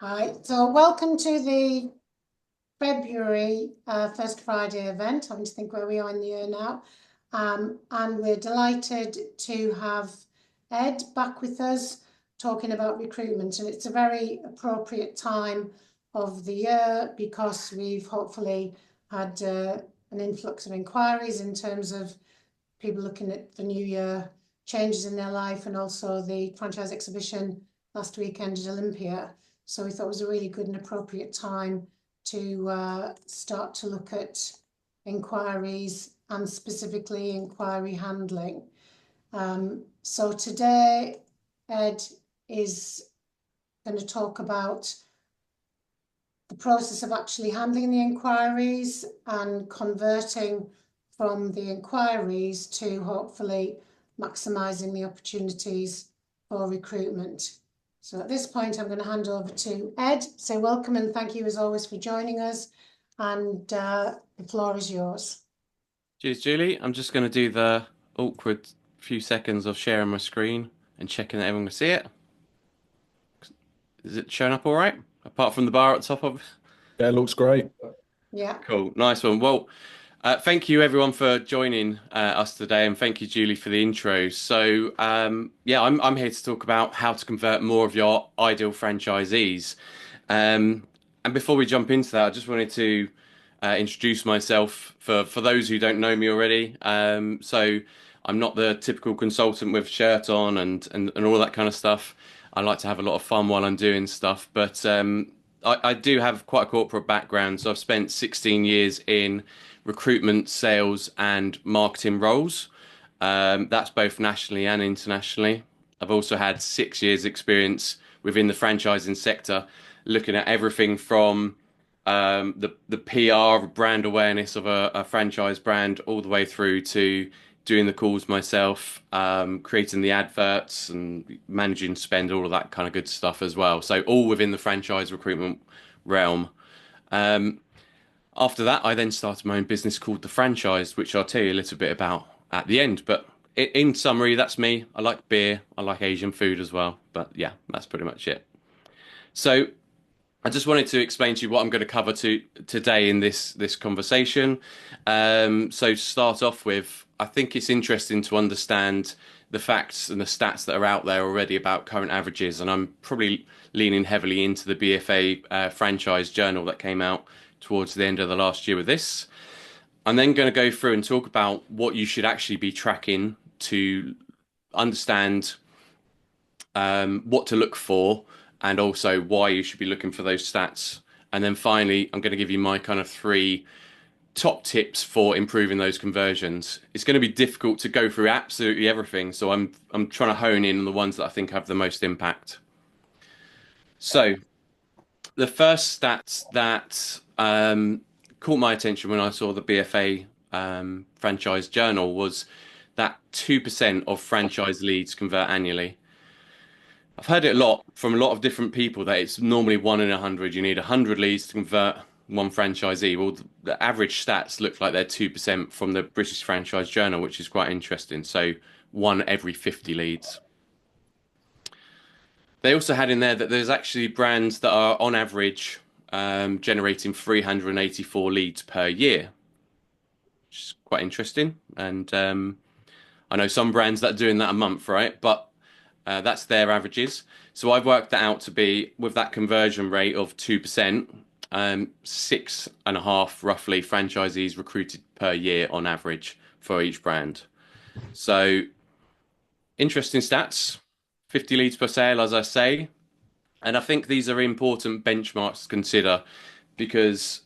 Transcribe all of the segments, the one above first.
Hi, so welcome to the February First Friday event. Having to think where we are in the year now. And we're delighted to have Ed back with us talking about recruitment. And it's a very appropriate time of the year because we've hopefully had an influx of inquiries in terms of people looking at the new year, changes in their life, and also the franchise exhibition last weekend at Olympia. So we thought it was a really good and appropriate time to start to look at inquiries and specifically inquiry handling. So today, Ed is going to talk about the process of actually handling the inquiries and converting from the inquiries to hopefully maximising the opportunities for recruitment. So at this point, I'm going to hand over to Ed. So welcome and thank you as always for joining us. And the floor is yours. Cheers, Julie. I'm just going to do the awkward few seconds of sharing my screen and checking that everyone can see it. Is it showing up all right? Apart from the bar at the top of. Yeah, looks great. Yeah. Cool, nice one. Well, thank you everyone for joining us today, and thank you, Julie, for the intro. So, yeah, I'm here to talk about how to convert more of your ideal franchisees. And before we jump into that, I just wanted to introduce myself for those who don't know me already. So I'm not the typical consultant with shirt on and all that kind of stuff. I like to have a lot of fun while I'm doing stuff, but I do have quite a corporate background. So I've spent 16 years in recruitment, sales, and marketing roles. That's both nationally and internationally. I've also had 6 years experience within the franchising sector, looking at everything from the PR, brand awareness of a franchise brand, all the way through to doing the calls myself, creating the adverts and managing spend, all of that kind of good stuff as well. So all within the franchise recruitment realm. Um, After that, I then started my own business called The Franchise, which I'll tell you a little bit about at the end. But in summary, that's me. I like beer. I like Asian food as well. But yeah, that's pretty much it. So I just wanted to explain to you what I'm going to cover today in this conversation. So to start off with, I think it's interesting to understand the facts and the stats that are out there already about current averages, and I'm probably leaning heavily into the BFA franchise journal that came out towards the end of the last year with this. I'm then going to go through and talk about what you should actually be tracking to understand what to look for, and also why you should be looking for those stats. And then finally, I'm going to give you my kind of three top tips for improving those conversions. It's going to be difficult to go through absolutely everything, so I'm trying to hone in on the ones that I think have the most impact. So the first stats that caught my attention when I saw the BFA franchise journal was that 2% of franchise leads convert annually. I've heard it a lot from a lot of different people that it's normally 1 in 100. You need 100 leads to convert one franchisee. Well, the average stats look like they're 2% from the British Franchise Journal, which is quite interesting. So one every 50 leads. They also had in there that there's actually brands that are on average generating 384 leads per year, which is quite interesting. And I know some brands that are doing that a month, right? But that's their averages. So I've worked that out to be with that conversion rate of 2%, 6.5 roughly franchisees recruited per year on average for each brand. So interesting stats, 50 leads per sale, as I say. And I think these are important benchmarks to consider because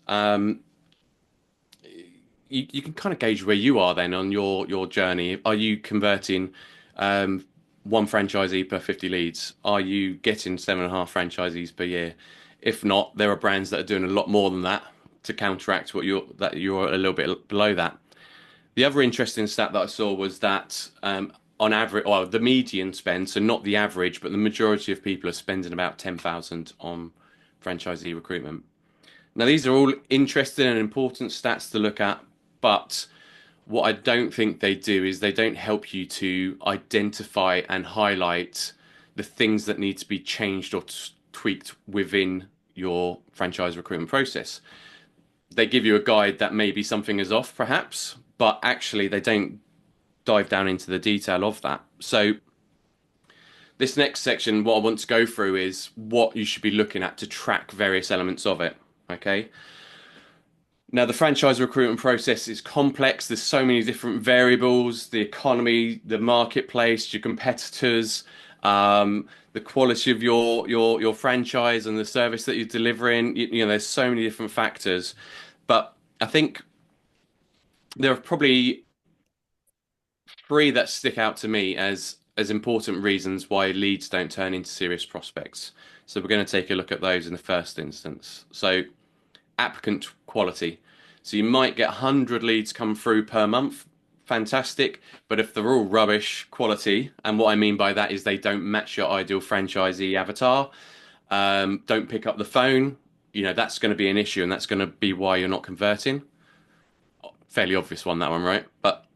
you can kind of gauge where you are then on your journey. Are you converting one franchisee per 50 leads? Are you getting 7.5 franchisees per year? If not, there are brands that are doing a lot more than that to counteract you're a little bit below that. The other interesting stat that I saw was that on average, or the median spend, so not the average, but the majority of people are spending about 10,000 on franchisee recruitment. Now, these are all interesting and important stats to look at, but what I don't think they do is they don't help you to identify and highlight the things that need to be changed or tweaked within your franchise recruitment process. They give you a guide that maybe something is off, perhaps, but actually they don't dive down into the detail of that. So this next section, what I want to go through is what you should be looking at to track various elements of it. Okay. Now, the franchise recruitment process is complex. There's so many different variables, the economy, the marketplace, your competitors, the quality of your franchise and the service that you're delivering. You know, there's so many different factors. But I think there are probably three that stick out to me as important reasons why leads don't turn into serious prospects. So we're going to take a look at those in the first instance. So applicant quality. So you might get 100 leads come through per month. Fantastic. But if they're all rubbish quality, and what I mean by that is they don't match your ideal franchisee avatar, don't pick up the phone, you know, that's going to be an issue and that's going to be why you're not converting. Fairly obvious one, that one, right? But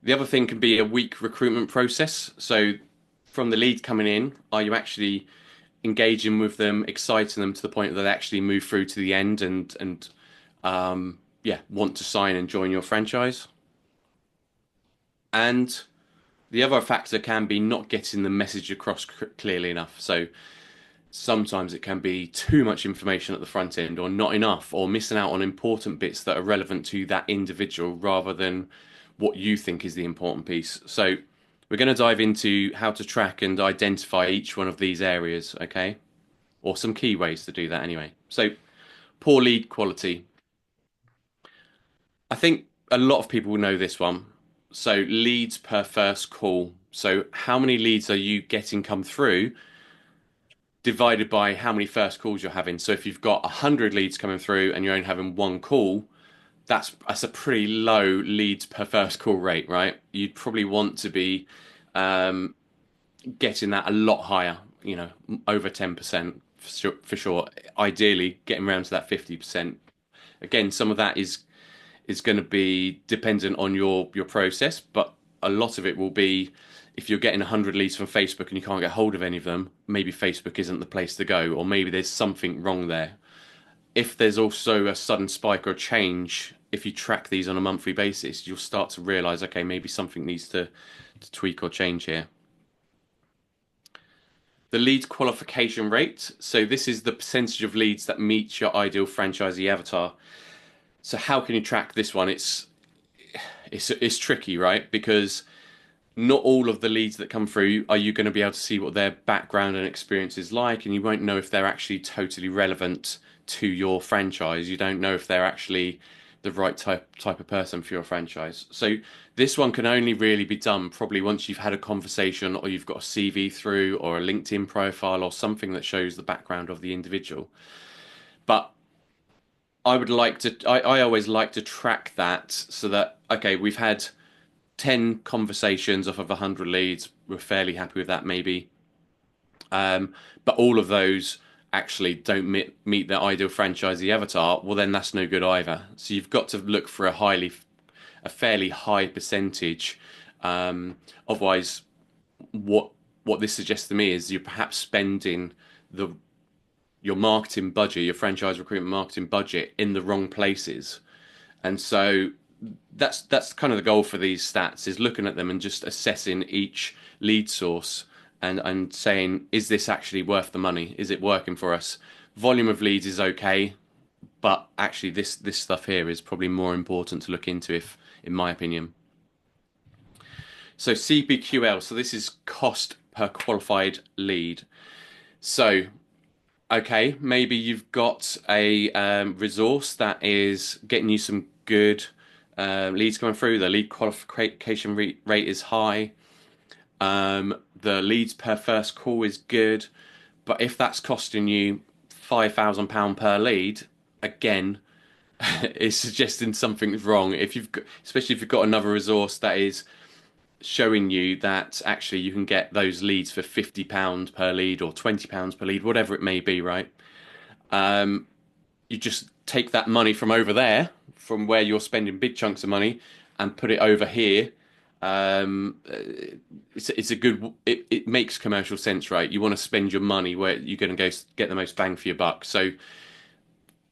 the other thing can be a weak recruitment process. So from the lead coming in, are you actually engaging with them, exciting them to the point that they actually move through to the end and yeah, want to sign and join your franchise? And the other factor can be not getting the message across clearly enough. So sometimes it can be too much information at the front end or not enough or missing out on important bits that are relevant to that individual rather than what you think is the important piece. So we're going to dive into how to track and identify each one of these areas, okay? Or some key ways to do that anyway. So poor lead quality. I think a lot of people know this one. So leads per first call. So how many leads are you getting come through divided by how many first calls you're having. So if you've got 100 leads coming through and you're only having one call, that's a pretty low leads per first call rate, right? You'd probably want to be um, getting that a lot higher, you know, over 10% for sure. Ideally, getting around to that 50%. Again, some of that is going to be dependent on your process, but a lot of it will be if you're getting 100 leads from Facebook and you can't get hold of any of them, maybe Facebook isn't the place to go, or maybe there's something wrong there. If there's also a sudden spike or change, if you track these on a monthly basis, you'll start to realize, okay, maybe something needs to tweak or change here. The lead qualification rate. So this is the percentage of leads that meet your ideal franchisee avatar. So how can you track this one? It's tricky, right? Because not all of the leads that come through are you going to be able to see what their background and experience is like, and you won't know if they're actually totally relevant to your franchise. You don't know if they're actually the right type of person for your franchise. So this one can only really be done probably once you've had a conversation or you've got a CV through or a LinkedIn profile or something that shows the background of the individual. But I always like to track that so that, okay, we've had 10 conversations off of 100 leads. We're fairly happy with that, maybe. But all of those actually don't meet their ideal franchisee avatar. Well, then that's no good either. So you've got to look for a fairly high percentage. Otherwise, what this suggests to me is you're perhaps spending the your marketing budget, your franchise recruitment marketing budget in the wrong places. And so that's kind of the goal for these stats is looking at them and just assessing each lead source and saying, is this actually worth the money? Is it working for us? Volume of leads is okay, but actually this stuff here is probably more important to look into if in my opinion. So CPQL, so this is cost per qualified lead. So okay, maybe you've got a resource that is getting you some good leads coming through. The lead qualification rate is high. The leads per first call is good. But if that's costing you £5,000 per lead, again, it's suggesting something's wrong. If you've got, especially if you've got another resource that is showing you that actually you can get those leads for £50 per lead or £20 per lead, whatever it may be, right? You just take that money from over there, from where you're spending big chunks of money, and put it over here, It's a good, it makes commercial sense, right? You want to spend your money where you're going to go get the most bang for your buck. So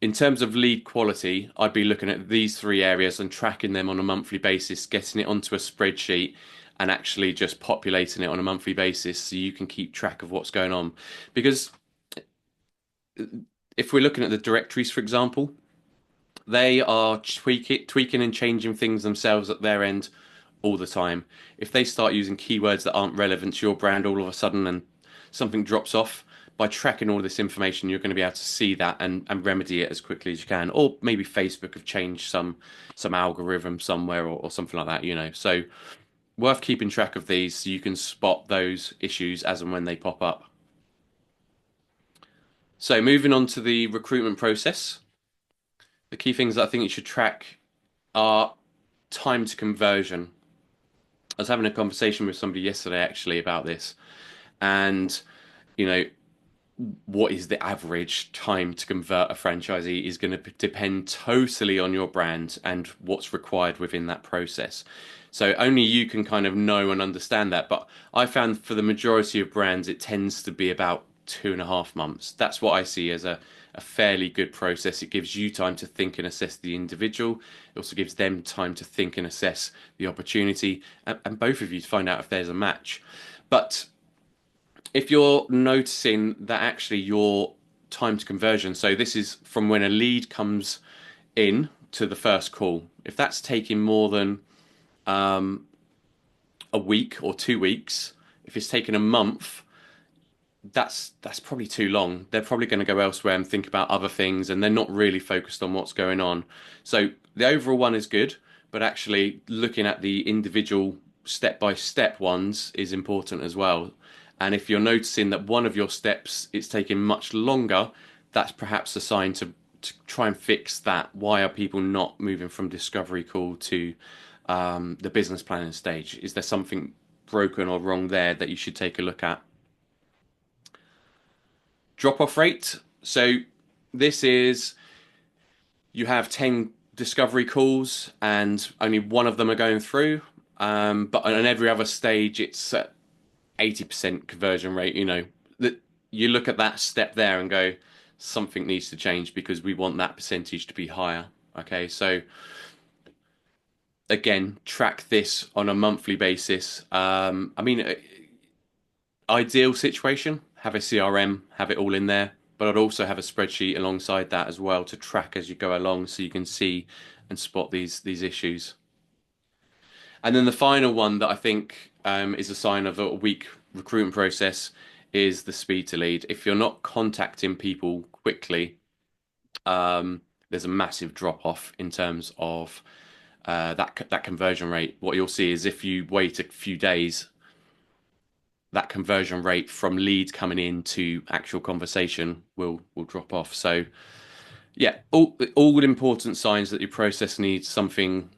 in terms of lead quality, I'd be looking at these three areas and tracking them on a monthly basis, getting it onto a spreadsheet and actually just populating it on a monthly basis so you can keep track of what's going on. Because if we're looking at the directories, for example, they are tweaking and changing things themselves at their end all the time. If they start using keywords that aren't relevant to your brand all of a sudden and something drops off, by tracking all this information, you're going to be able to see that and remedy it as quickly as you can. Or maybe Facebook have changed some algorithm somewhere or something like that, you know. So worth keeping track of these so you can spot those issues as and when they pop up. So moving on to the recruitment process, the key things that I think you should track are time to conversion. I was having a conversation with somebody yesterday actually about this, and you know, what is the average time to convert a franchisee is going to depend totally on your brand and what's required within that process. So only you can kind of know and understand that. But I found for the majority of brands, it tends to be about 2.5 months. That's what I see as a fairly good process. It gives you time to think and assess the individual. It also gives them time to think and assess the opportunity, and both of you to find out if there's a match. But if you're noticing that actually your time to conversion, so this is from when a lead comes in to the first call, if that's taking more than a week or 2 weeks, if it's taken a month, that's probably too long. They're probably going to go elsewhere and think about other things, and they're not really focused on what's going on. So the overall one is good, but actually looking at the individual step by step ones is important as well. And if you're noticing that one of your steps is taking much longer, that's perhaps a sign to try and fix that. Why are people not moving from discovery call to the business planning stage? Is there something broken or wrong there that you should take a look at? Drop off rate. So this is you have 10 discovery calls and only one of them are going through. But on every other stage, it's at 80% conversion rate. You know, that you look at that step there and go, something needs to change because we want that percentage to be higher. Okay, so again, track this on a monthly basis. I mean, ideal situation, have a CRM, have it all in there. But I'd also have a spreadsheet alongside that as well to track as you go along so you can see and spot these issues. And then the final one that I think is a sign of a weak recruitment process is the speed to lead. If you're not contacting people quickly, there's a massive drop off in terms of that conversion rate. What you'll see is if you wait a few days, that conversion rate from lead coming in to actual conversation will drop off. So yeah, all important signs that your process needs something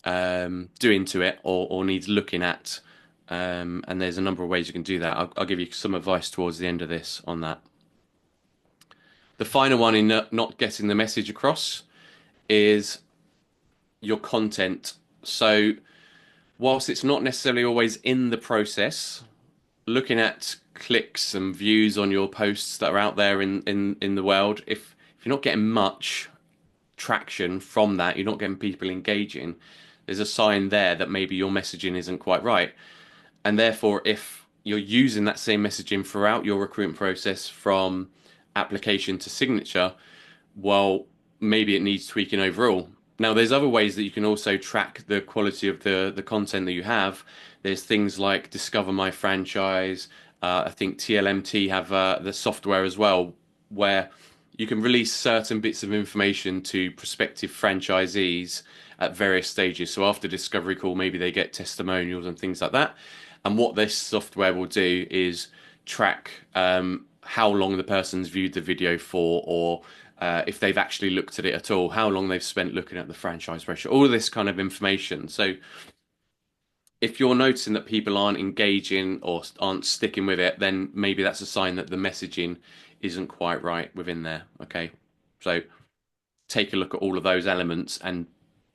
doing to it or needs looking at. And there's a number of ways you can do that. I'll give you some advice towards the end of this on that. The final one in not getting the message across is your content. So whilst it's not necessarily always in the process, looking at clicks and views on your posts that are out there in the world, if you're not getting much traction from that, you're not getting people engaging, there's a sign there that maybe your messaging isn't quite right. And therefore, if you're using that same messaging throughout your recruitment process from application to signature, well, maybe it needs tweaking overall. Now, there's other ways that you can also track the quality of the content that you have. There's things like Discover My Franchise. I think TLMT have the software as well, where you can release certain bits of information to prospective franchisees at various stages. So after discovery call, maybe they get testimonials and things like that. And what this software will do is track how long the person's viewed the video for, or if they've actually looked at it at all, how long they've spent looking at the franchise ratio, all of this kind of information. So if you're noticing that people aren't engaging or aren't sticking with it, then maybe that's a sign that the messaging isn't quite right within there. Okay. So take a look at all of those elements and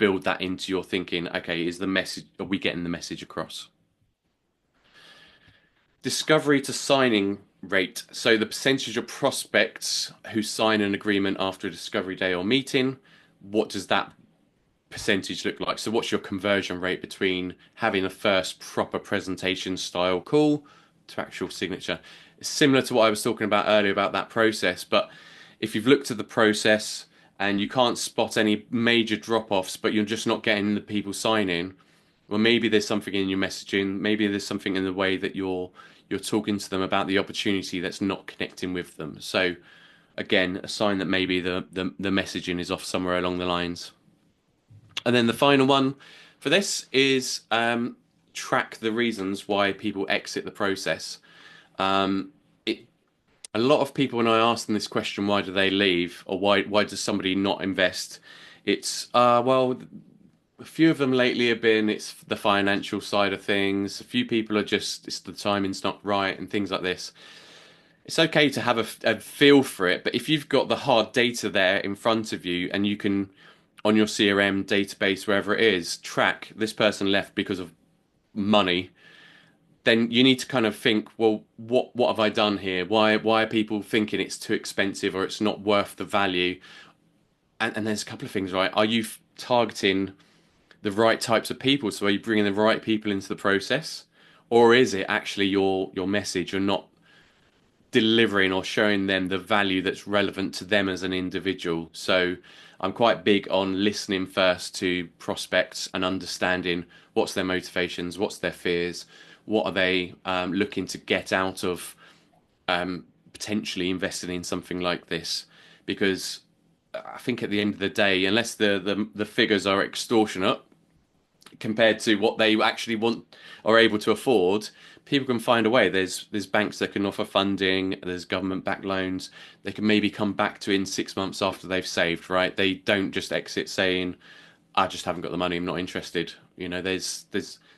build that into your thinking. Okay, is the message, are we getting the message across? Discovery to signing rate. So the percentage of prospects who sign an agreement after a discovery day or meeting, what does that percentage look like? So what's your conversion rate between having a first proper presentation style call to actual signature? It's similar to what I was talking about earlier about that process, but if you've looked at the process and you can't spot any major drop-offs, but you're just not getting the people signing, well, maybe there's something in your messaging, maybe there's something in the way that you're talking to them about the opportunity that's not connecting with them. So again, a sign that maybe the messaging is off somewhere along the lines. And then the final one for this is track the reasons why people exit the process. It, a lot of people, when I ask them this question, why do they leave, or why does somebody not invest? It's well, a few of them lately have been it's the financial side of things. A few people are just it's the timing's not right and things like this. It's okay to have a feel for it, but if you've got the hard data there in front of you and you can, on your CRM database, wherever it is, track this person left because of money, then you need to kind of think, well, what have I done here? Why are people thinking it's too expensive or it's not worth the value? And there's a couple of things, right? Are you targeting the right types of people? So are you bringing the right people into the process, or is it actually your message? You're not delivering or showing them the value that's relevant to them as an individual. So I'm quite big on listening first to prospects and understanding what's their motivations, what's their fears, what are they looking to get out of potentially investing in something like this. Because I think at the end of the day, unless the figures are extortionate, compared to what they actually want or able to afford, people can find a way. There's banks that can offer funding, there's government backed loans. They can maybe come back to in 6 months after they've saved, right? They don't just exit saying, I just haven't got the money, I'm not interested. You know, there's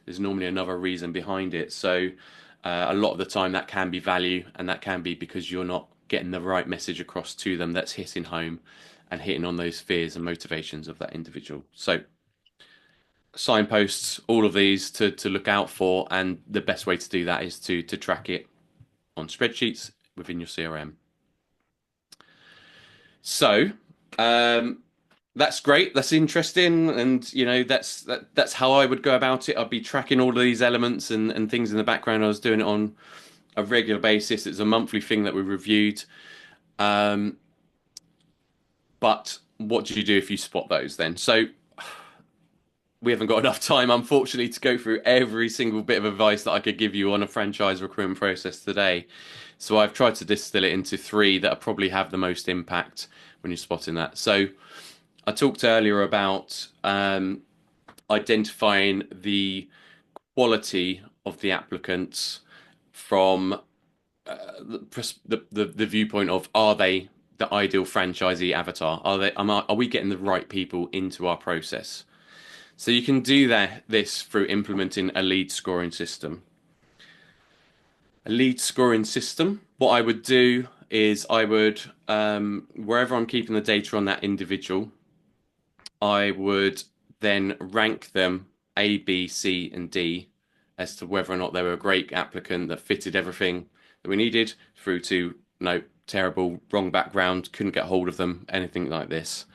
normally another reason behind it. So a lot of the time that can be value, and that can be because you're not getting the right message across to them that's hitting home and hitting on those fears and motivations of that individual. So signposts, all of these to look out for, and the best way to do that is to track it on spreadsheets within your CRM. So that's great, that's interesting, and you know that's how I would go about it. I'd be tracking all of these elements and things in the background. I was doing it on a regular basis. It's a monthly thing that we reviewed. Um, but what do you do if you spot those then? So we haven't got enough time, unfortunately, to go through every single bit of advice that I could give you on a franchise recruitment process today. So I've tried to distill it into three that probably have the most impact when you're spotting that. So I talked earlier about identifying the quality of the applicants from the viewpoint of, are they the ideal franchisee avatar? Are we getting the right people into our process? So you can do this through implementing a lead scoring system. A lead scoring system, what I would do is I would, wherever I'm keeping the data on that individual, I would then rank them A, B, C, and D as to whether or not they were a great applicant that fitted everything that we needed, through to no, terrible, wrong background, couldn't get hold of them, anything like this.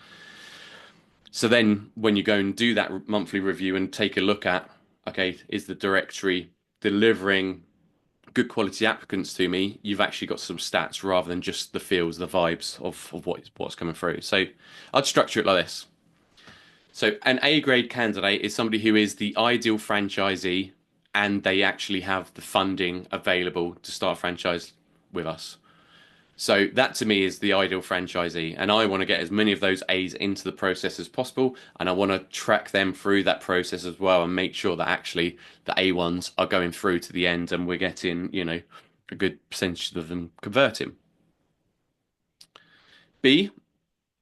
So then when you go and do that monthly review and take a look at, okay, is the directory delivering good quality applicants to me? You've actually got some stats rather than just the feels, the vibes of what's coming through. So I'd structure it like this. So an A grade candidate is somebody who is the ideal franchisee and they actually have the funding available to start a franchise with us. So that to me is the ideal franchisee, and I want to get as many of those A's into the process as possible, and I want to track them through that process as well and make sure that actually the A ones are going through to the end and we're getting, you know, a good percentage of them converting. B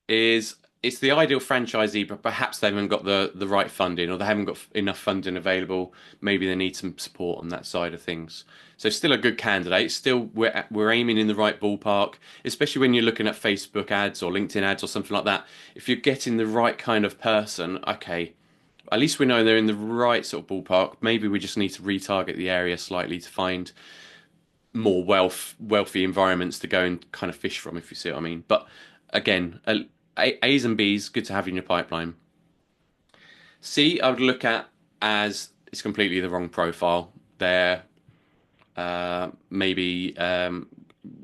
is it's the ideal franchisee, but perhaps they haven't got the right funding, or they haven't got enough funding available. Maybe they need some support on that side of things. So still a good candidate. Still, we're aiming in the right ballpark, especially when you're looking at Facebook ads or LinkedIn ads or something like that. If you're getting the right kind of person, okay, at least we know they're in the right sort of ballpark. Maybe we just need to retarget the area slightly to find more wealthy environments to go and kind of fish from, if you see what I mean. But again, A's and B's, good to have in your pipeline. C, I would look at as it's completely the wrong profile. They're maybe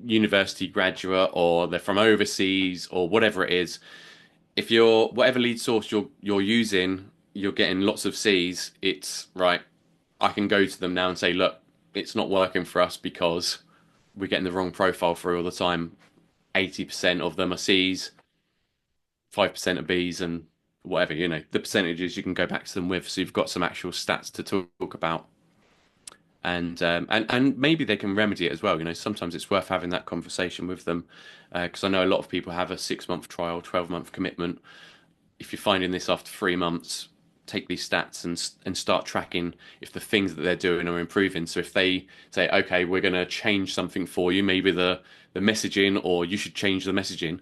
university graduate, or they're from overseas, or whatever it is. If you're whatever lead source you're using, you're getting lots of C's. It's right. I can go to them now and say, look, it's not working for us because we're getting the wrong profile through all the time. 80% of them are C's, 5% are B's, and whatever, the percentages you can go back to them with. So you've got some actual stats to talk about. And maybe they can remedy it as well. Sometimes it's worth having that conversation with them, because I know a lot of people have a 6-month trial, 12-month commitment. If you're finding this after 3 months, take these stats and start tracking if the things that they're doing are improving. So if they say, okay, we're going to change something for you, maybe the messaging, or you should change the messaging,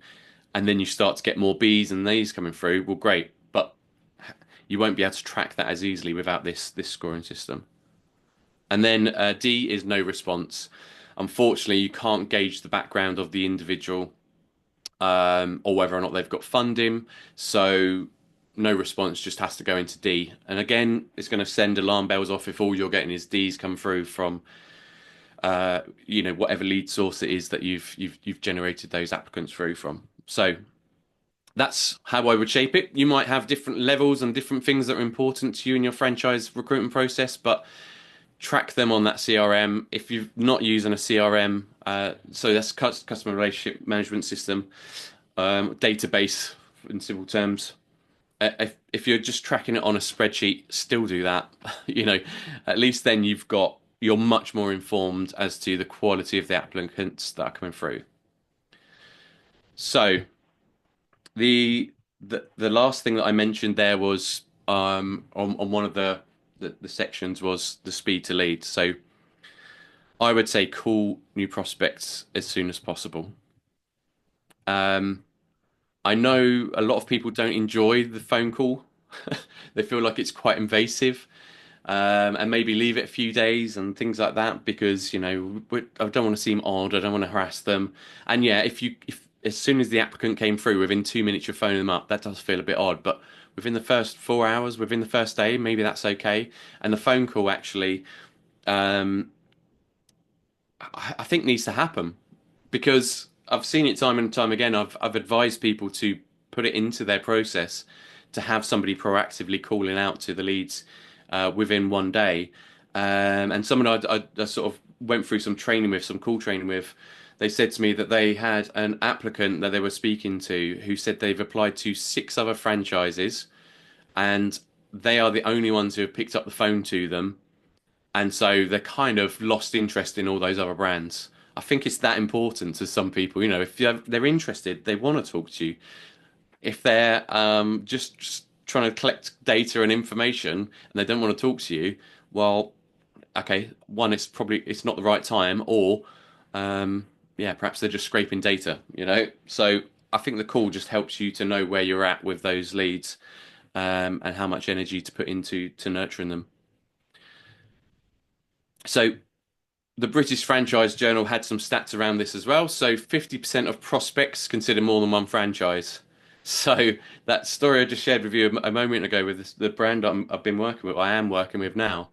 and then you start to get more B's and A's coming through, well, great. But you won't be able to track that as easily without this scoring system. And then D is no response. Unfortunately, you can't gauge the background of the individual, or whether or not they've got funding. So no response just has to go into D. And again, it's going to send alarm bells off if all you're getting is D's come through from whatever lead source it is that you've generated those applicants through from. So that's how I would shape it. You might have different levels and different things that are important to you in your franchise recruitment process, but track them on that CRM. If you're not using a CRM, so that's customer relationship management system, database in simple terms. If you're just tracking it on a spreadsheet, still do that. At least then you're much more informed as to the quality of the applicants that are coming through. So the last thing that I mentioned there was on one of the sections was the speed to lead. So I would say call new prospects as soon as possible. Um, I know a lot of people don't enjoy the phone call. They feel like it's quite invasive, and maybe leave it a few days and things like that because I don't want to seem odd. I don't want to harass them. And yeah, if as soon as the applicant came through, within 2 minutes you're phoning them up, that does feel a bit odd. But within the first 4 hours, within the first day, maybe that's okay. And the phone call actually, um, I think needs to happen because I've seen it time and time again. I've advised people to put it into their process to have somebody proactively calling out to the leads within one day. And someone I sort of went through some training with, some call training with, they said to me that they had an applicant that they were speaking to who said they've applied to 6 other franchises and they are the only ones who have picked up the phone to them, and so they're kind of lost interest in all those other brands. I think it's that important to some people. If they're interested, they want to talk to you. If they're just trying to collect data and information and they don't want to talk to you, well, okay, one, it's not the right time, or yeah, perhaps they're just scraping data. So I think the call just helps you to know where you're at with those leads, and how much energy to put into to nurturing them. So the British Franchise Journal had some stats around this as well. So 50% of prospects consider more than one franchise. So that story I just shared with you a moment ago with the brand I've been working with, I am working with now,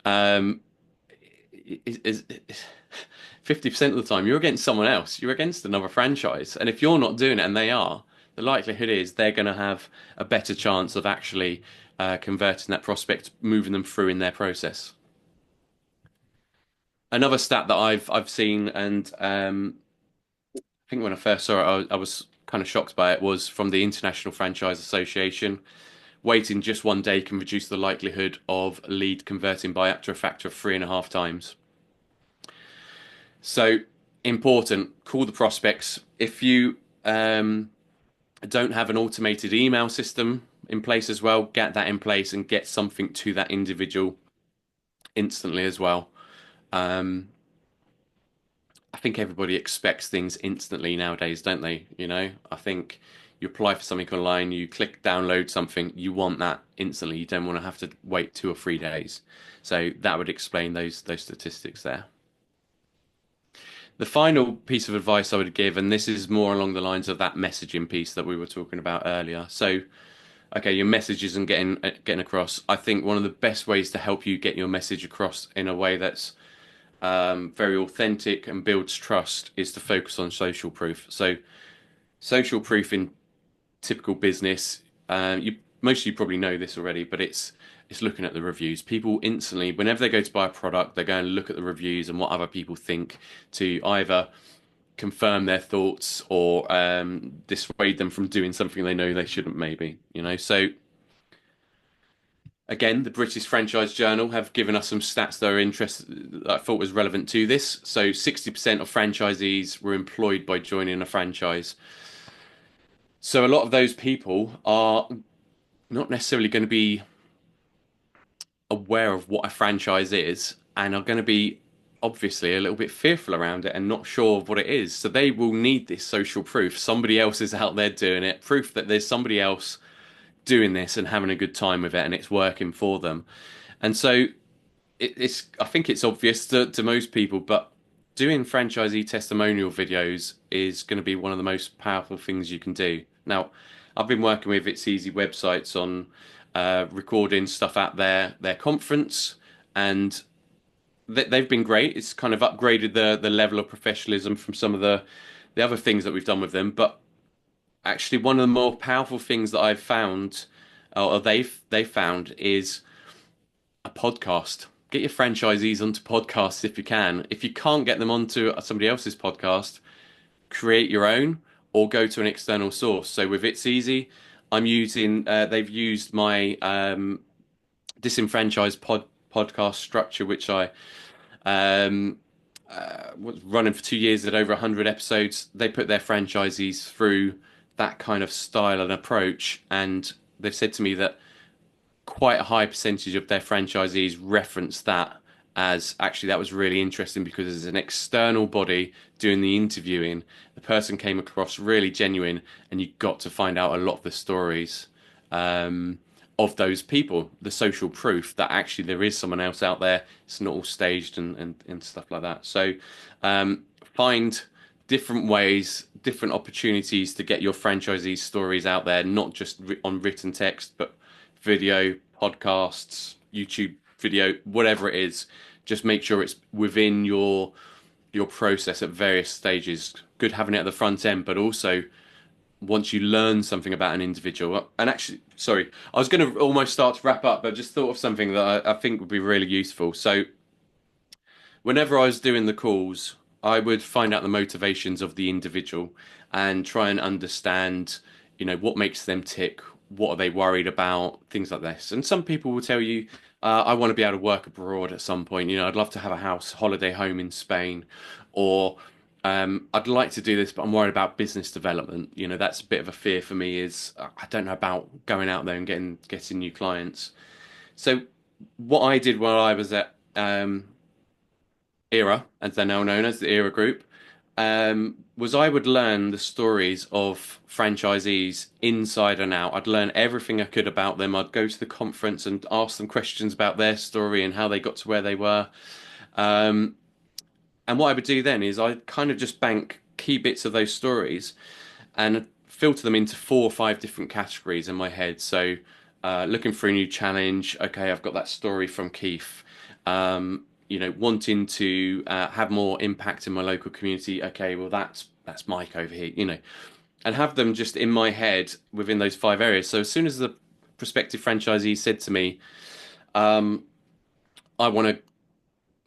um, is 50% of the time you're against someone else. You're against another franchise. And if you're not doing it and they are, the likelihood is they're going to have a better chance of actually converting that prospect, moving them through in their process. Another stat that I've seen, and I think when I first saw it, I was kind of shocked by it, was from the International Franchise Association. Waiting just one day can reduce the likelihood of a lead converting by up to a factor of 3.5 times. So important. Call the prospects. If you don't have an automated email system in place as well, get that in place and get something to that individual instantly as well. Um, I think everybody expects things instantly nowadays, don't they? I think you apply for something online, you click download something, you want that instantly. You don't want to have to wait 2 or 3 days. So that would explain those statistics there. The final piece of advice I would give, and this is more along the lines of that messaging piece that we were talking about earlier. So, okay, your message isn't getting across. I think one of the best ways to help you get your message across in a way that's very authentic and builds trust is to focus on social proof. So, social proof in typical business, most of you probably know this already, but it's looking at the reviews. People instantly, whenever they go to buy a product, they're going to look at the reviews and what other people think to either confirm their thoughts or dissuade them from doing something they know they shouldn't, maybe. So again, the British Franchise Journal have given us some stats that I thought was relevant to this. So 60% of franchisees were employed by joining a franchise. So a lot of those people are not necessarily going to be aware of what a franchise is and are going to be obviously a little bit fearful around it and not sure of what it is. So they will need this social proof. Somebody else is out there doing it, proof that there's somebody else doing this and having a good time with it and it's working for them. And so I think it's obvious to most people, but doing franchisee testimonial videos is going to be one of the most powerful things you can do. Now, I've been working with It's Easy websites on recording stuff at their conference, and they've been great. It's kind of upgraded the level of professionalism from some of the other things that we've done with them. But actually, one of the more powerful things that I've found, or they've found, is a podcast. Get your franchisees onto podcasts if you can. If you can't get them onto somebody else's podcast, create your own or go to an external source. So with It's Easy, they've used my disenfranchised podcast structure, which I um, was running for 2 years at over 100 episodes. They put their franchisees through that kind of style and approach, and they've said to me that quite a high percentage of their franchisees reference that as actually that was really interesting because as an external body doing the interviewing, the person came across really genuine, and you got to find out a lot of the stories of those people, the social proof that actually there is someone else out there. It's not all staged and stuff like that. So find different ways, different opportunities to get your franchisees' stories out there, not just on written text, but video, podcasts, YouTube video, whatever it is. Just make sure it's within your process at various stages. Good having it at the front end, but also once you learn something about an individual. And actually, sorry, I was going to almost start to wrap up, but I just thought of something that I think would be really useful. So whenever I was doing the calls, I would find out the motivations of the individual and try and understand, what makes them tick, what are they worried about, things like this. And some people will tell you, I want to be able to work abroad at some point. I'd love to have a holiday home in Spain, or I'd like to do this, but I'm worried about business development. That's a bit of a fear for me. Is I don't know about going out there and getting new clients. So what I did while I was at Era, as they're now known as the Era Group, was I would learn the stories of franchisees inside and out. I'd learn everything I could about them. I'd go to the conference and ask them questions about their story and how they got to where they were. And what I would do then is I'd kind of just bank key bits of those stories and filter them into 4 or 5 different categories in my head. So, looking for a new challenge. Okay, I've got that story from Keith. Wanting to have more impact in my local community. Okay, well that's Mike over here. And have them just in my head within those 5 areas. So as soon as the prospective franchisee said to me, I want to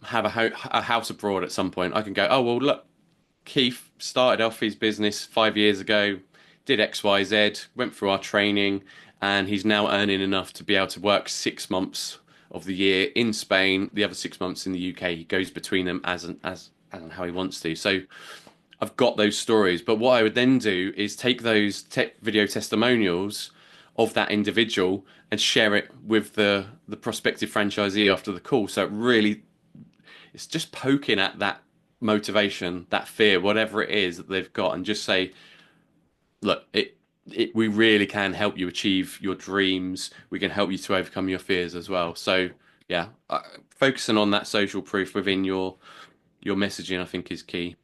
have a house abroad at some point, I can go, oh well, look, Keith started off his business 5 years ago, did X, Y, Z, went through our training, and he's now earning enough to be able to work 6 months of the year in Spain, the other 6 months in the UK. He goes between them as and how he wants to. So I've got those stories. But what I would then do is take those video testimonials of that individual and share it with the prospective franchisee after the call. So it really, it's just poking at that motivation, that fear, whatever it is that they've got, and just say, look, we really can help you achieve your dreams. We can help you to overcome your fears as well. So yeah, focusing on that social proof within your messaging, I think, is key.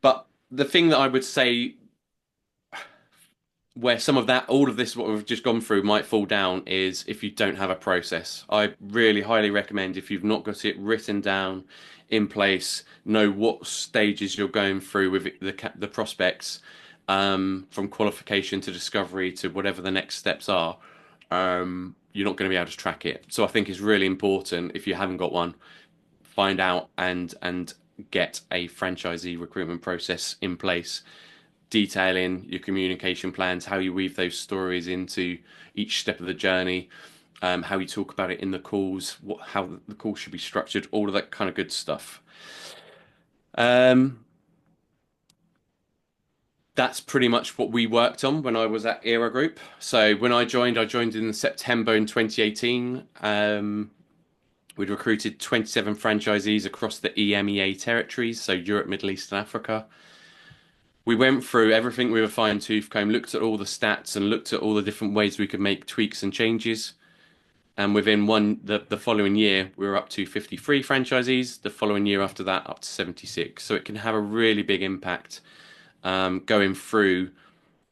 But the thing that I would say where some of that, all of this, what we've just gone through, might fall down is if you don't have a process. I really highly recommend, if you've not got it written down in place, know what stages you're going through with the prospects, from qualification to discovery to whatever the next steps are. You're not going to be able to track it. So I think it's really important, if you haven't got one, find out and get a franchisee recruitment process in place, detailing your communication plans, how you weave those stories into each step of the journey, how you talk about it in the calls, how the call should be structured, all of that kind of good stuff. That's pretty much what we worked on when I was at Era Group. So when I joined in September in 2018. We'd recruited 27 franchisees across the EMEA territories, so Europe, Middle East, and Africa. We went through everything with a fine tooth comb, looked at all the stats and looked at all the different ways we could make tweaks and changes. And within the following year, we were up to 53 franchisees. The following year after that, up to 76. So it can have a really big impact, going through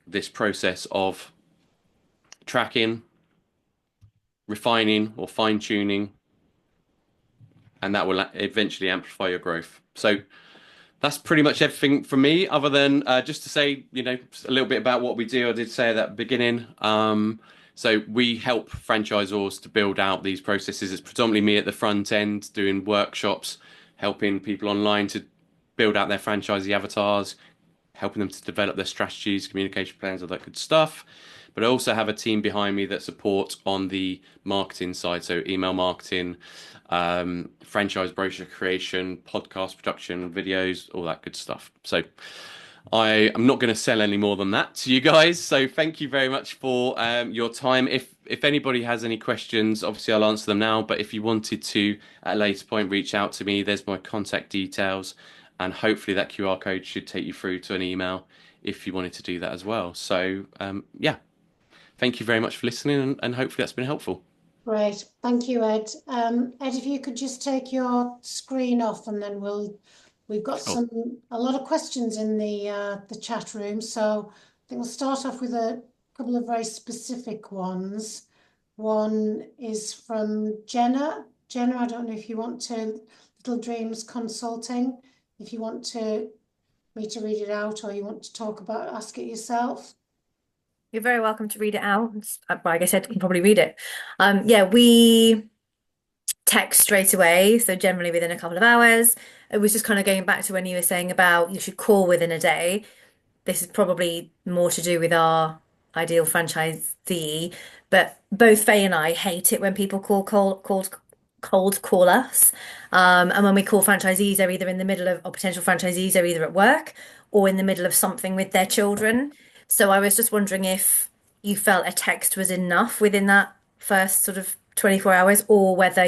this process of tracking, refining or fine tuning, and that will eventually amplify your growth. So that's pretty much everything from me, other than just to say, a little bit about what we do. I did say at that beginning. So we help franchisors to build out these processes. It's predominantly me at the front end doing workshops, helping people online to build out their franchisee avatars, helping them to develop their strategies, communication plans, all that good stuff. But I also have a team behind me that support on the marketing side, so email marketing, franchise brochure creation, podcast production, videos, all that good stuff. So I am not going to sell any more than that to you guys. So thank you very much for your time. If anybody has any questions, obviously I'll answer them now. But if you wanted to at a later point reach out to me, there's my contact details, and hopefully that QR code should take you through to an email if you wanted to do that as well. So yeah, thank you very much for listening, and hopefully that's been helpful. Great, thank you, Ed. Ed, if you could just take your screen off, and then we've got Cool. a lot of questions in the chat room. So I think we'll start off with a couple of very specific ones. One is from Jenna. Jenna, I don't know if you want to, Little Dreams Consulting, if you want me to read it out, or you want to ask it yourself. You're very welcome to read it out. Like I said, you can probably read it. Yeah, we text straight away, so generally within a couple of hours. It was just kind of going back to when you were saying about you should call within a day. This is probably more to do with our ideal franchisee, but both Faye and I hate it when people cold call us. And when we call franchisees, they're either in the middle of, or potential franchisees, they're either at work or in the middle of something with their children. So I was just wondering if you felt a text was enough within that first sort of 24 hours, or whether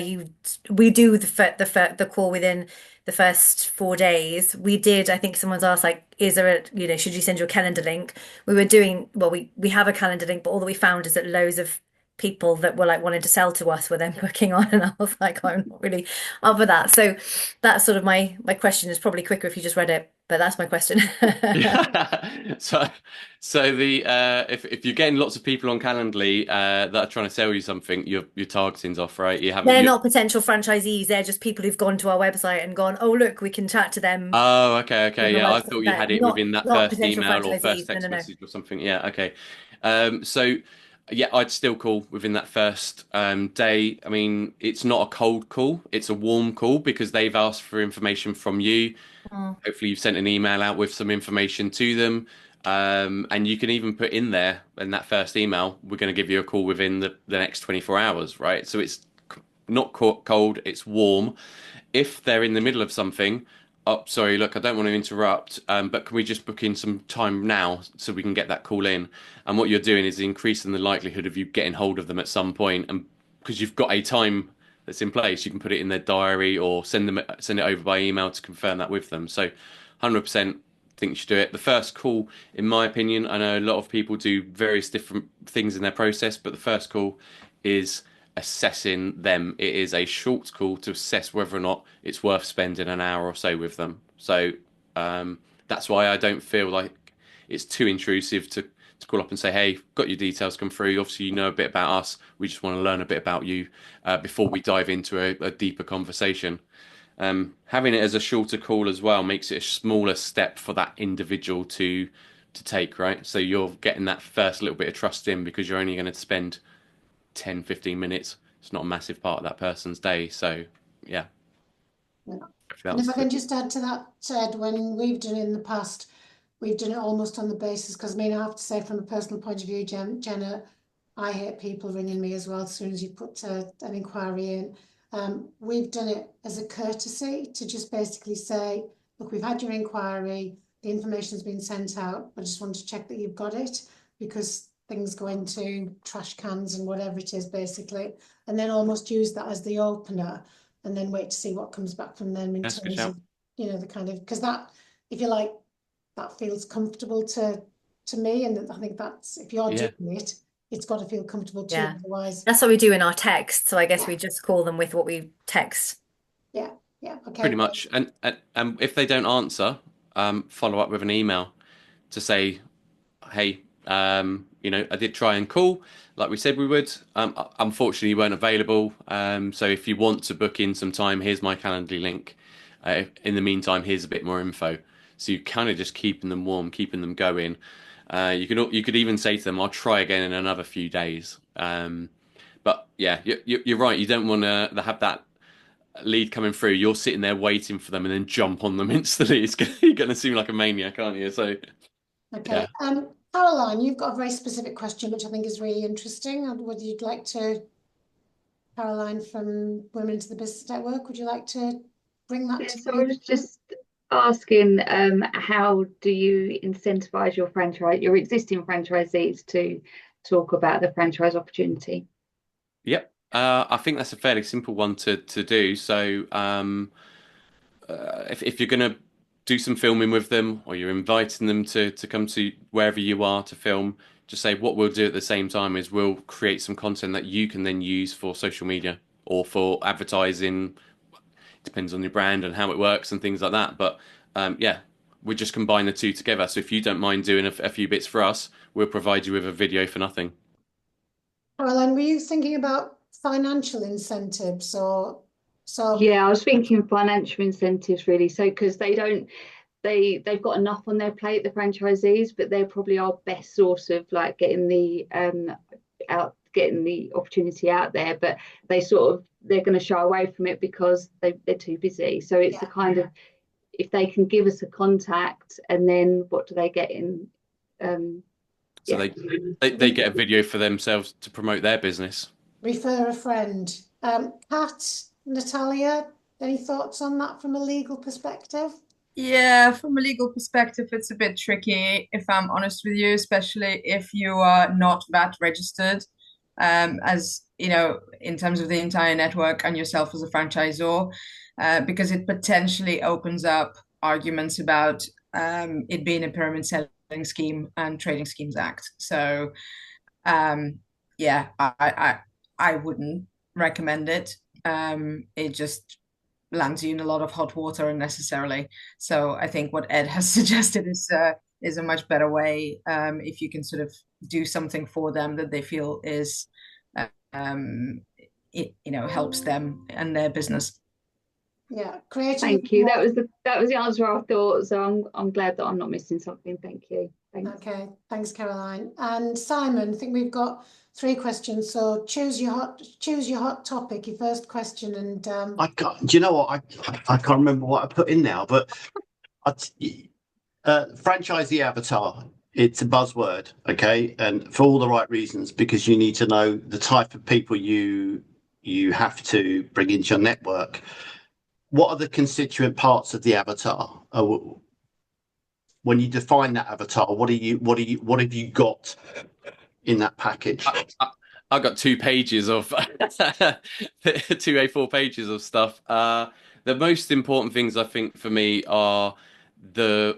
we do the call within the first 4 days. We did, I think someone's asked, like, is there should you send your calendar link? We have a calendar link, but all that we found is that loads of people that were like wanting to sell to us were then booking on, and I was like, I'm not really up for that. So that's sort of my question. Is probably quicker if you just read it, but that's my question. Yeah. So the if you're getting lots of people on Calendly that are trying to sell you something, your targeting's off, right? They're not potential franchisees. They're just people who've gone to our website and gone, oh, look, we can chat to them Oh, okay, on okay. the Yeah, I website. thought you had it Not within that not first potential email or first franchisees. No, text no, no. message or something. Yeah, okay. So yeah, I'd still call within that first day. I mean, it's not a cold call, it's a warm call because they've asked for information from you. Mm. Hopefully you've sent an email out with some information to them. And you can even put in there in that first email, we're going to give you a call within the next 24 hours, right? So it's not cold, it's warm. If they're in the middle of something, Oh, sorry, look, I don't want to interrupt, but can we just book in some time now so we can get that call in? And what you're doing is increasing the likelihood of you getting hold of them at some point, and because you've got a time that's in place, you can put it in their diary or send it over by email to confirm that with them. So, 100% think you should do it. The first call, in my opinion, I know a lot of people do various different things in their process, but the first call is assessing them. It is a short call to assess whether or not it's worth spending an hour or so with them. So that's why I don't feel like it's too intrusive to call up and say, "Hey, got your details come through. Obviously, you know a bit about us. We just want to learn a bit about you before we dive into a deeper conversation." Having it as a shorter call as well makes it a smaller step for that individual to take, right? So you're getting that first little bit of trust in because you're only going to spend 10, 15 minutes. It's not a massive part of that person's day. So, yeah. Yeah. That And if was I can just add to that, Ed, when we've done it in the past, we've done it almost on the basis, because I mean, I have to say from a personal point of view, Jenna, I hate people ringing me as well as soon as you put an inquiry in. We've done it as a courtesy to just basically say, look, we've had your inquiry, the information's been sent out, I just want to check that you've got it, because things go into trash cans and whatever it is, basically, and then almost use that as the opener and then wait to see what comes back from them in That's a good terms shout. of, you know, the kind of, because that, if you like, that feels comfortable to me, and I think that's, if you're Yeah, doing it, it's got to feel comfortable too, Yeah. otherwise, That's what we do in our text. So I guess yeah, we just call them with what we text. yeah, yeah, okay, pretty much. And if they don't answer, follow up with an email to say, "Hey, I did try and call, like we said we would. Unfortunately, you weren't available. So if you want to book in some time, here's my Calendly link. In the meantime, here's a bit more info." So you kind of just keeping them warm, keeping them going. You could even say to them, "I'll try again in another few days." But yeah, you're right. You don't want to have that lead coming through. You're sitting there waiting for them and then jump on them instantly. You're going to seem like a maniac, aren't you? So okay. yeah. Caroline, you've got a very specific question, which I think is really interesting. And would you like to, Caroline from Women into the Business Network, would you like to bring that Yeah, to so I the was just asking, how do you incentivize your existing franchisees to talk about the franchise opportunity? Yep. I think that's a fairly simple one to do. So, if you're going to do some filming with them or you're inviting them to come to wherever you are to film, just say what we'll do at the same time is we'll create some content that you can then use for social media or for advertising. Depends on your brand and how it works and things like that. But yeah, we just combine the two together. So if you don't mind doing a few bits for us, we'll provide you with a video for nothing. Caroline, were you thinking about financial incentives or so? Yeah, I was thinking financial incentives really. So because they've got enough on their plate, the franchisees, but they're probably our best source of like getting the opportunity out there. But they're going to shy away from it because they're too busy. So it's the kind of, if they can give us a contact, and then what do they get in? So Yeah. they get a video for themselves to promote their business. Refer a friend. Kat, Natalia, any thoughts on that from a legal perspective? Yeah, from a legal perspective, it's a bit tricky, if I'm honest with you, especially if you are not VAT registered, as you know, in terms of the entire network and yourself as a franchisor, because it potentially opens up arguments about it being a pyramid selling scheme and Trading Schemes Act. So, yeah, I wouldn't recommend it. It just lands you in a lot of hot water unnecessarily. So I think what Ed has suggested is a much better way, if you can sort of do something for them that they feel is helps them and their business. Yeah, creating. Thank you. That was the answer I thought. So I'm glad that I'm not missing something. Thank you. Thanks. Okay, thanks, Caroline. And Simon, I think we've got 3 questions. So choose your hot topic, your first question, and I can't. Do you know what? I can't remember what I put in now, but franchisee avatar. It's a buzzword, okay, and for all the right reasons, because you need to know the type of people you have to bring into your network. what are the constituent parts of the avatar? When you define that avatar, what have you got in that package? I've got 2 pages of 2 A4 pages of stuff. The most important things I think for me are the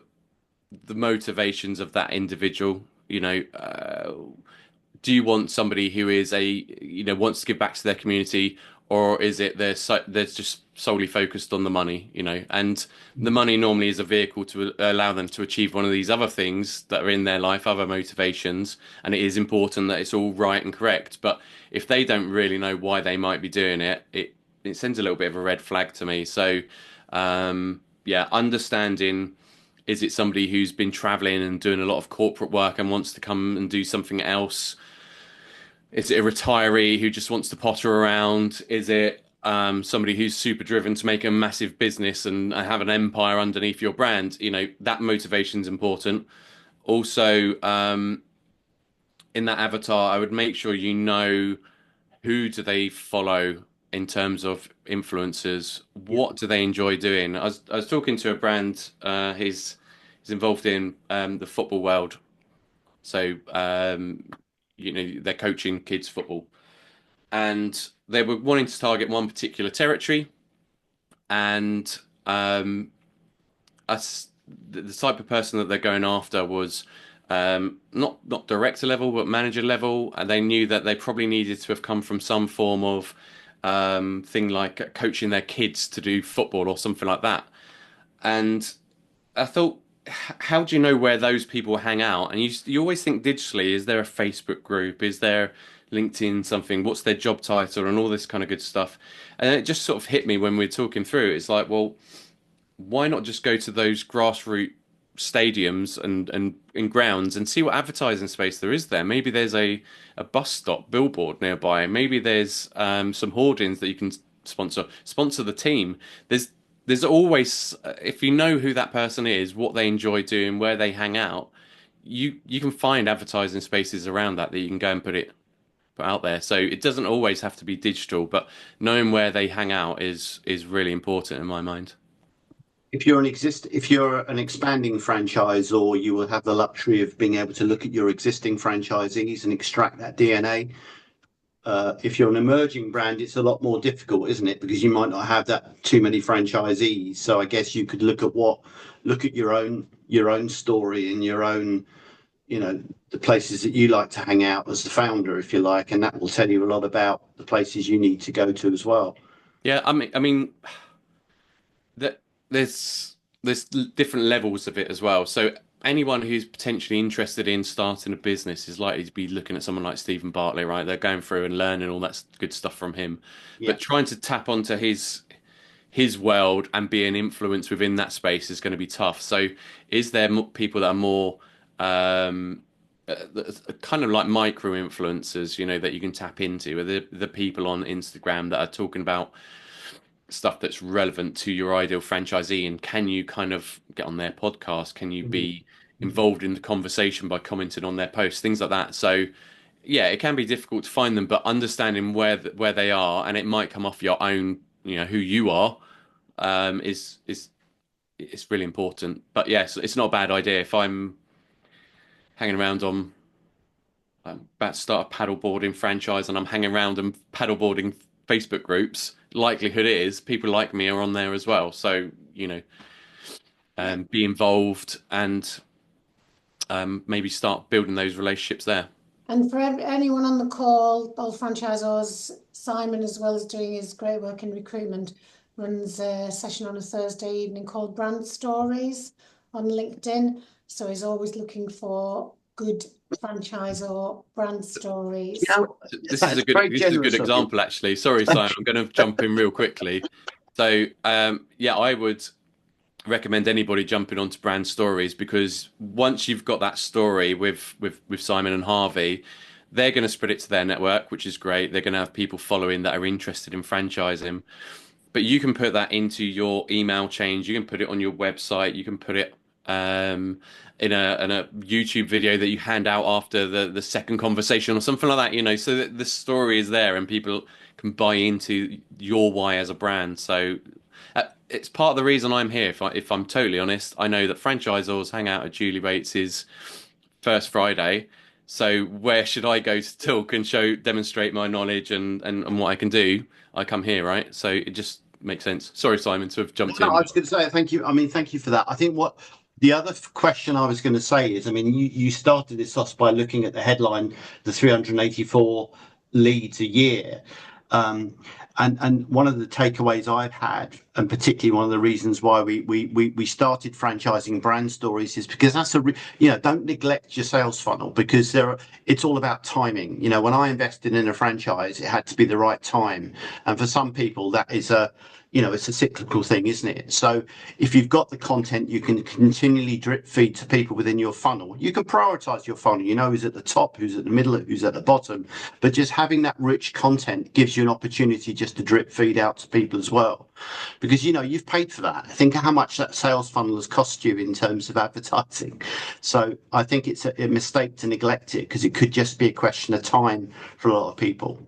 motivations of that individual. Do you want somebody who is wants to give back to their community, or is it they're just solely focused on the money, and the money normally is a vehicle to allow them to achieve one of these other things that are in their life, other motivations, and it is important that it's all right and correct. But if they don't really know why they might be doing it, it sends a little bit of a red flag to me. So yeah, understanding, is it somebody who's been traveling and doing a lot of corporate work and wants to come and do something else? Is it a retiree who just wants to potter around? Is it somebody who's super driven to make a massive business and have an empire underneath your brand? That motivation's important. Also, in that avatar, I would make sure who do they follow in terms of influencers. What do they enjoy doing? I was talking to a brand. He's involved in the football world, so they're coaching kids football, and they were wanting to target one particular territory, and us the type of person that they're going after was not director level but manager level, and they knew that they probably needed to have come from some form of thing like coaching their kids to do football or something like that. And I thought, how do you know where those people hang out? And you always think digitally, is there a Facebook group? Is there LinkedIn something? What's their job title and all this kind of good stuff? And it just sort of hit me when we were talking through. It's like, well, why not just go to those grassroots stadiums and in grounds and see what advertising space there is there? Maybe there's a bus stop billboard nearby. Maybe there's some hoardings that you can sponsor the team. There's always, if you know who that person is, what they enjoy doing, where they hang out, you can find advertising spaces around that you can go and put out there. So it doesn't always have to be digital, but knowing where they hang out is really important in my mind. If you're an expanding franchise, or you will have the luxury of being able to look at your existing franchisees and extract that DNA. If you're an emerging brand, it's a lot more difficult, isn't it? Because you might not have that too many franchisees. So I guess you could look at your own story and your own, the places that you like to hang out as the founder, if you like, and that will tell you a lot about the places you need to go to as well. Yeah, I mean, there's different levels of it as well. So anyone who's potentially interested in starting a business is likely to be looking at someone like Stephen Bartlett, right? They're going through and learning all that good stuff from him. Yeah. But trying to tap onto his world and be an influence within that space is going to be tough. So is there people that are more kind of like micro influencers, that you can tap into? Are the people on Instagram that are talking about stuff that's relevant to your ideal franchisee, and can you kind of get on their podcast? Can you be involved in the conversation by commenting on their posts, things like that? So yeah, it can be difficult to find them, but understanding where they are, and it might come off your own, who you are, is really important. But yes, it's not a bad idea. If I'm hanging around I'm about to start a paddleboarding franchise and I'm hanging around and paddleboarding Facebook groups, likelihood is people like me are on there as well. So, be involved and maybe start building those relationships there. And for anyone on the call, all franchisors, Simon, as well as doing his great work in recruitment, runs a session on a Thursday evening called Brand Stories on LinkedIn. So he's always looking for good franchisor brand stories. This is a good example, actually. Sorry, Simon, I'm going to jump in real quickly. So, I would recommend anybody jumping onto Brand Stories, because once you've got that story with Simon and Harvey, they're going to spread it to their network, which is great. They're going to have people following that are interested in franchising. But you can put that into your email chains. You can put it on your website. You can put it in a YouTube video that you hand out after the second conversation or something like that, so that the story is there and people can buy into your why as a brand. So it's part of the reason I'm here. If I'm totally honest, I know that franchisors hang out at Julie Bates's first Friday. So where should I go to talk and demonstrate my knowledge and what I can do? I come here, right? So it just makes sense. Sorry, Simon, to have jumped No, in. I was going to say thank you. I mean, thank you for that. I think what the other question I was going to say is, I mean, you started this off by looking at the headline, the 384 leads a year. Um, and one of the takeaways I've had, and particularly one of the reasons why we started franchising brand stories, is because that's don't neglect your sales funnel, because it's all about timing. You know, when I invested in a franchise, it had to be the right time, and for some people that is it's a cyclical thing, isn't it? So if you've got the content, you can continually drip feed to people within your funnel. You can prioritize your funnel. You know who's at the top, who's at the middle, who's at the bottom. But just having that rich content gives you an opportunity just to drip feed out to people as well. Because, you've paid for that. Think of how much that sales funnel has cost you in terms of advertising. So I think it's a mistake to neglect it, because it could just be a question of time for a lot of people.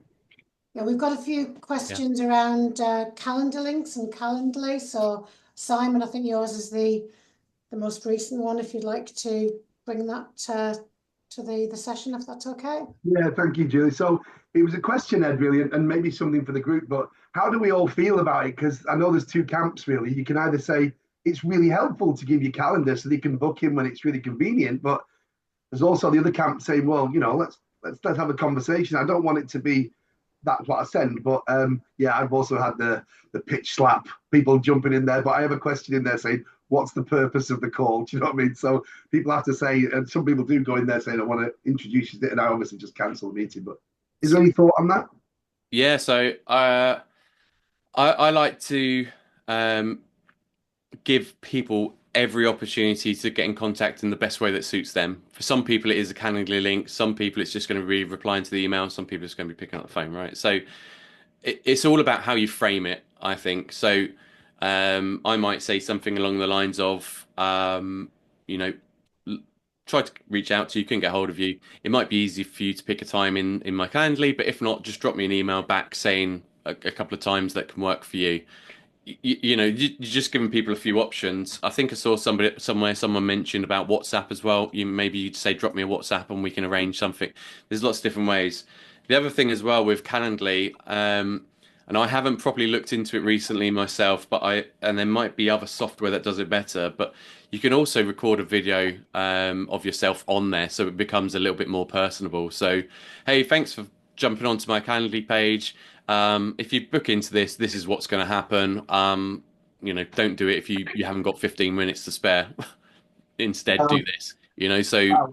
Yeah, we've got a few questions around calendar links and Calendly. So Simon, I think yours is the most recent one. If you'd like to bring that to the session, if that's okay. Yeah, thank you, Julie. So it was a question, Ed, really, and maybe something for the group, but how do we all feel about it? Because I know there's two camps, really. You can either say it's really helpful to give your calendar so they can book in when it's really convenient, but there's also the other camp saying, well, let's have a conversation. I don't want it to be that's what I send. But I've also had the pitch slap, people jumping in there. But I have a question in there saying, what's the purpose of the call? Do you know what I mean? So people have to say, and some people do go in there saying, I want to introduce you, and I obviously just cancel the meeting. But is there any thought on that? Yeah, so I like to give people every opportunity to get in contact in the best way that suits them. For some people, it is a Calendly link. Some people, it's just going to be replying to the email. Some people, it's going to be picking up the phone, right? So it's all about how you frame it, I think. So I might say something along the lines of, try to reach out to you, can get hold of you. It might be easy for you to pick a time in my Calendly, but if not, just drop me an email back saying a couple of times that can work for you. You're just giving people a few options. I think I saw someone mentioned about WhatsApp as well. Maybe you'd say drop me a WhatsApp and we can arrange something. There's lots of different ways. The other thing as well with Calendly, and I haven't properly looked into it recently myself, and there might be other software that does it better, but you can also record a video of yourself on there, so it becomes a little bit more personable. So, hey, thanks for jumping onto my Calendly page. If you book into this is what's going to happen. Don't do it if you haven't got 15 minutes to spare. Instead, do this. So I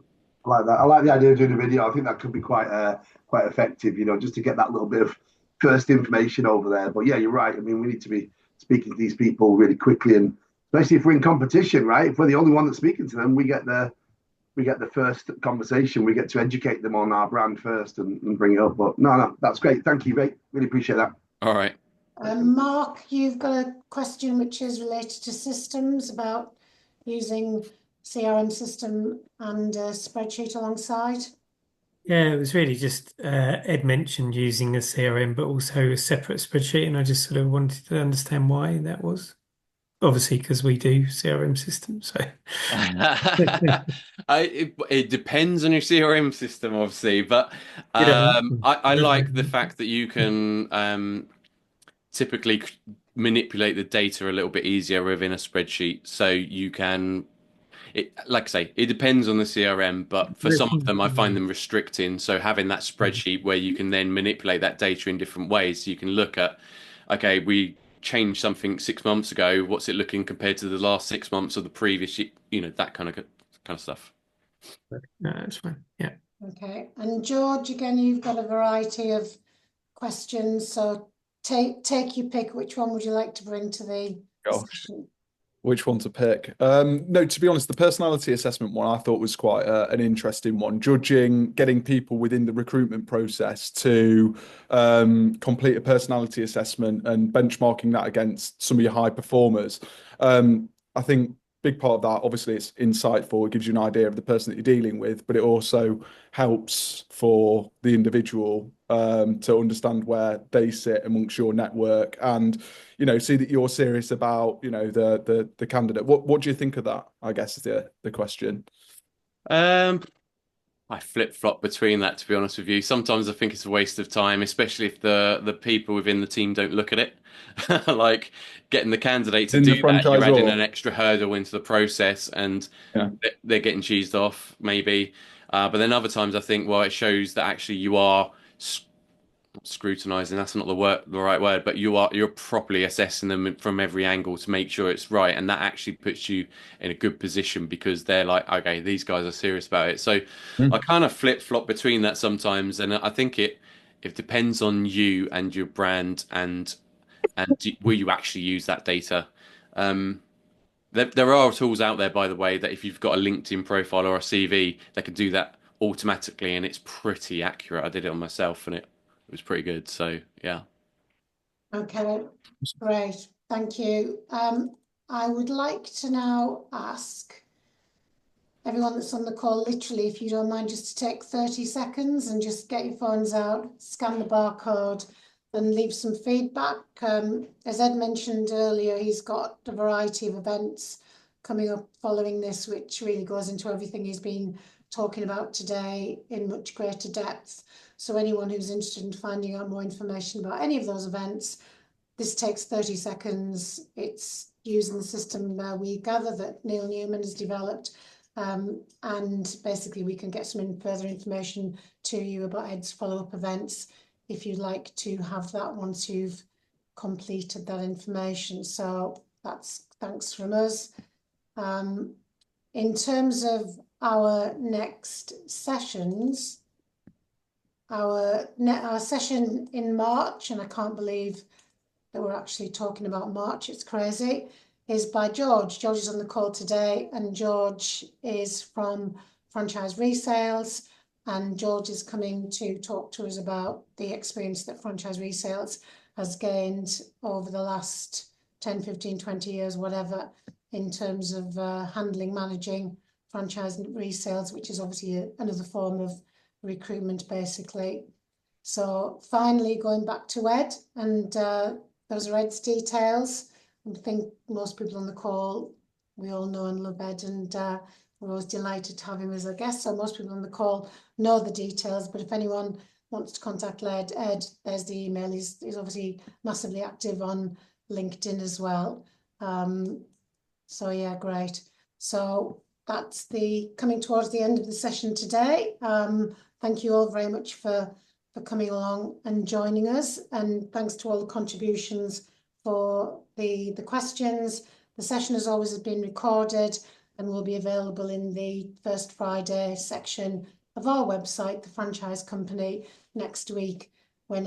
like that. I like the idea of doing a video. I think that could be quite effective. Just to get that little bit of first information over there. But yeah, you're right. I mean, we need to be speaking to these people really quickly, and especially if we're in competition, right? If we're the only one that's speaking to them, we get the first conversation. We get to educate them on our brand first and bring it up. But no, that's great. Thank you, mate. Really appreciate that. all right. Mark, you've got a question which is related to systems, about using CRM system and a spreadsheet alongside. Yeah, it was really just Ed mentioned using a CRM, but also a separate spreadsheet, and I just sort of wanted to understand why that was. Obviously, because we do CRM systems, so It depends on your CRM system, obviously, but I like the fact that you can typically manipulate the data a little bit easier within a spreadsheet, so you can. Like I say, it depends on the CRM, but for some of them, I find them restricting. So having that spreadsheet where you can then manipulate that data in different ways, so you can look at, okay, we changed something 6 months ago. What's it looking compared to the last 6 months of the previous, that kind of stuff. no, that's fine. Yeah. Okay, and George, again, you've got a variety of questions, so take your pick. Which one would you like to bring to the session? Which one to pick? No, to be honest, the personality assessment one I thought was quite an interesting one. Getting people within the recruitment process to complete a personality assessment and benchmarking that against some of your high performers. I think big part of that, obviously, it's insightful. It gives you an idea of the person that you're dealing with, but it also helps for the individual to understand where they sit amongst your network, and see that you're serious about the candidate. What do you think of that, I guess, is the question. I flip-flop between that, to be honest with you. Sometimes I think it's a waste of time, especially if the people within the team don't look at it. Like getting the candidate to do that, you're adding an extra hurdle into the process, and they're getting cheesed off, maybe. But then other times I think, well, it shows that actually you are scrutinizing, that's not the right word, but you're properly assessing them from every angle to make sure it's right, and that actually puts you in a good position because they're like, okay, these guys are serious about it. So I kind of flip-flop between that sometimes, and I think it depends on you and your brand, and will you actually use that data. There are tools out there, by the way, that if you've got a LinkedIn profile or a CV, they can do that automatically, and it's pretty accurate. I did it on myself, and it was pretty good. So yeah. Okay, great. Thank you. I would like to now ask everyone that's on the call, literally, if you don't mind, just to take 30 seconds and just get your phones out, scan the barcode and leave some feedback. As Ed mentioned earlier, he's got a variety of events coming up following this, which really goes into everything he's been talking about today in much greater depth. So anyone who's interested in finding out more information about any of those events, this takes 30 seconds. It's using the system we gather that Neil Newman has developed. And basically we can get some further information to you about Ed's follow-up events if you'd like to have that once you've completed that information. So that's thanks from us. In terms of our next sessions, our session in March, and I can't believe that we're actually talking about March, it's crazy, is by George. George is on the call today, and George is from Franchise Resales, and George is coming to talk to us about the experience that Franchise Resales has gained over the last 10, 15, 20 years, whatever, in terms of handling, managing franchise resales, which is obviously another form of recruitment, basically. So finally, going back to Ed, and those are Ed's details. I think most people on the call, we all know and love Ed, and we're always delighted to have him as a guest. So most people on the call know the details, but if anyone wants to contact Ed, there's the email. He's obviously massively active on LinkedIn as well. So yeah, great. So that's coming towards the end of the session today. Thank you all very much for coming along and joining us, and thanks to all the contributions for the questions. The session, as always, has been recorded and will be available in the First Friday section of our website, The Franchise Company, next week when